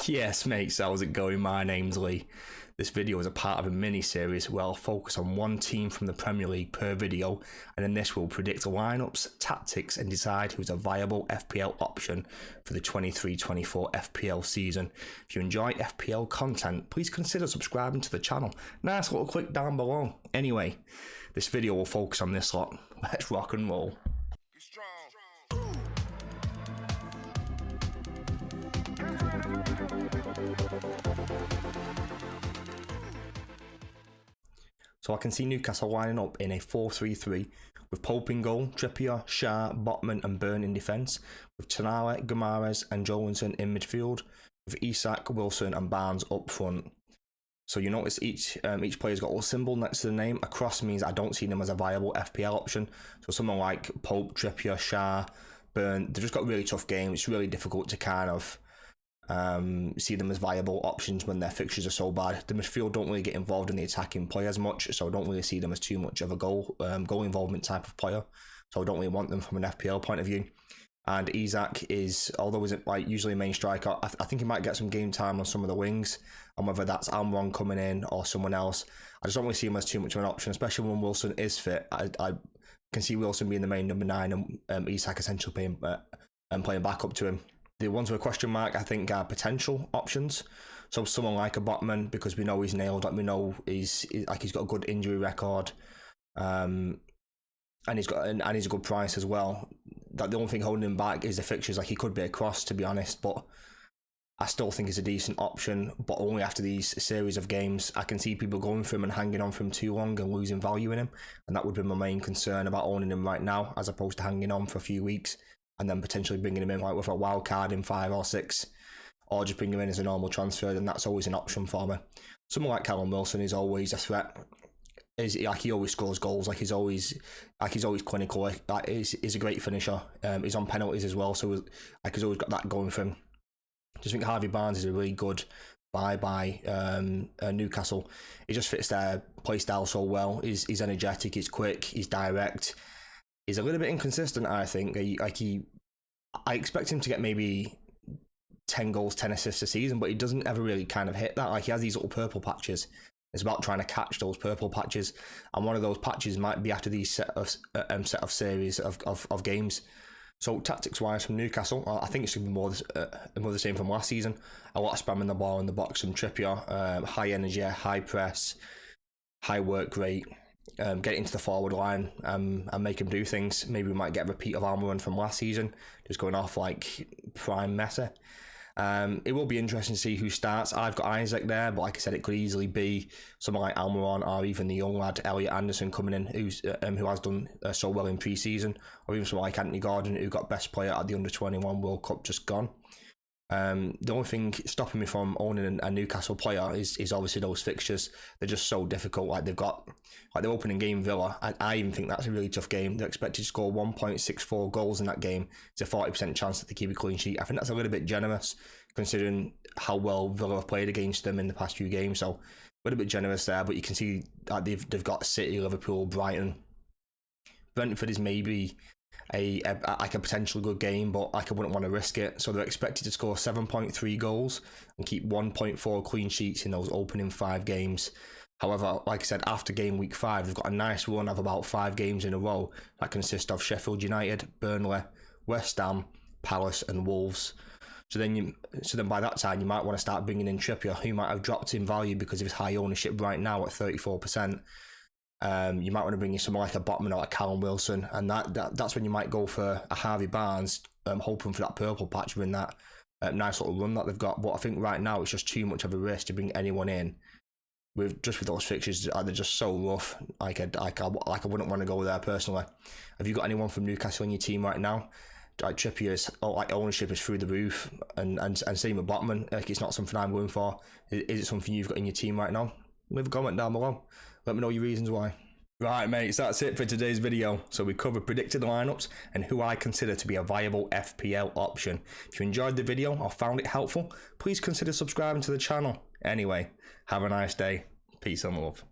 Yes, mates, how's it going? My name's Lee. This video is a part of a mini-series where I'll focus on one team from the Premier League per video, and in this we'll predict lineups, tactics and decide who's a viable FPL option for the 23-24 FPL season. If you enjoy FPL content, please consider subscribing to the channel. Nice little click down below. Anyway, this video will focus on this lot. Let's rock and roll. So I can see Newcastle lining up in a 4-3-3 with Pope in goal, Trippier, Shah, Botman and Burn in defence, with Tonali, Guimaraes and Jolinson in midfield, with Isak, Wilson and Barnes up front. So you notice each player's got a little symbol next to the name. A cross means I don't see them as a viable FPL option. So someone like Pope, Trippier, Shah, Burn, they've just got a really tough game. It's really difficult to kind of see them as viable options when their fixtures are so bad. The midfield don't really get involved in the attacking play as much, so I don't really see them as too much of a goal involvement type of player. So I don't really want them from an FPL point of view. And Isak is, although isn't like usually a main striker, I think he might get some game time on some of the wings, and whether that's Almiron coming in or someone else, I just don't really see him as too much of an option, especially when Wilson is fit. I can see Wilson being the main number 9 and Isak essentially playing back up to him. The ones with a question mark, I think, are potential options. So someone like a Botman, because we know he's nailed, like we know he's got a good injury record, and he's a good price as well. That the only thing holding him back is the fixtures. Like he could be a cross, to be honest, but I still think he's a decent option. But only after these series of games, I can see people going for him and hanging on for him too long and losing value in him, and that would be my main concern about owning him right now, as opposed to hanging on for a few weeks and then potentially bringing him in like with a wild card in 5 or 6, or just bring him in as a normal transfer. Then that's always an option for me. Someone like Callum Wilson is always a threat. He always scores goals. He's always clinical. He's a great finisher. He's on penalties as well, so he's always got that going for him. I just think Harvey Barnes is a really good buy by Newcastle. He just fits their play style so well. He's energetic. He's quick. He's direct. He's a little bit inconsistent, I think. I expect him to get maybe 10 goals, 10 assists a season, but he doesn't ever really kind of hit that. Like, he has these little purple patches. It's about trying to catch those purple patches, and one of those patches might be after these set of series of games. So tactics-wise from Newcastle, I think it's going to be more the same from last season. A lot of spamming the ball in the box from Trippier, high energy, high press, high work rate. Get into the forward line and make him do things. Maybe we might get a repeat of Almiron from last season, just going off like prime Messi. It will be interesting to see who starts. I've got Isaac there, but like I said, it could easily be someone like Almiron or even the young lad Elliot Anderson coming in, who has done so well in pre-season, or even someone like Anthony Gordon, who got best player at the Under-21 World Cup just gone. The only thing stopping me from owning a Newcastle player is obviously those fixtures. They're just so difficult. Like they've got the opening game Villa. I even think that's a really tough game. They're expected to score 1.64 goals in that game. It's a 40% chance that they keep a clean sheet. I think that's a little bit generous considering how well Villa have played against them in the past few games. So a little bit generous there, but you can see that they've got City, Liverpool, Brighton. Brentford is maybe a potentially good game, but I wouldn't want to risk it. So they're expected to score 7.3 goals and keep 1.4 clean sheets in those opening 5 games. However, like I said, after game week 5, they've got a nice run of about 5 games in a row that consist of Sheffield United, Burnley, West Ham, Palace and Wolves. So then by that time, you might want to start bringing in Trippier, who might have dropped in value because of his high ownership right now at 34%. You might want to bring in someone like a Botman or a Callum Wilson, and that's when you might go for a Harvey Barnes, hoping for that purple patch in that nice little run that they've got. But I think right now it's just too much of a risk to bring anyone in with those fixtures. They're just so rough. I wouldn't want to go there personally. Have you got anyone from Newcastle in your team right now? Like Trippier's ownership is through the roof, and same with Botman. Like, it's not something I'm going for. Is it something you've got in your team right now? Leave a comment down below. Let me know your reasons why. Right, mates, that's it for today's video. So we covered predicted lineups and who I consider to be a viable FPL option. If you enjoyed the video or found it helpful, please consider subscribing to the channel. Anyway, have a nice day. Peace and love.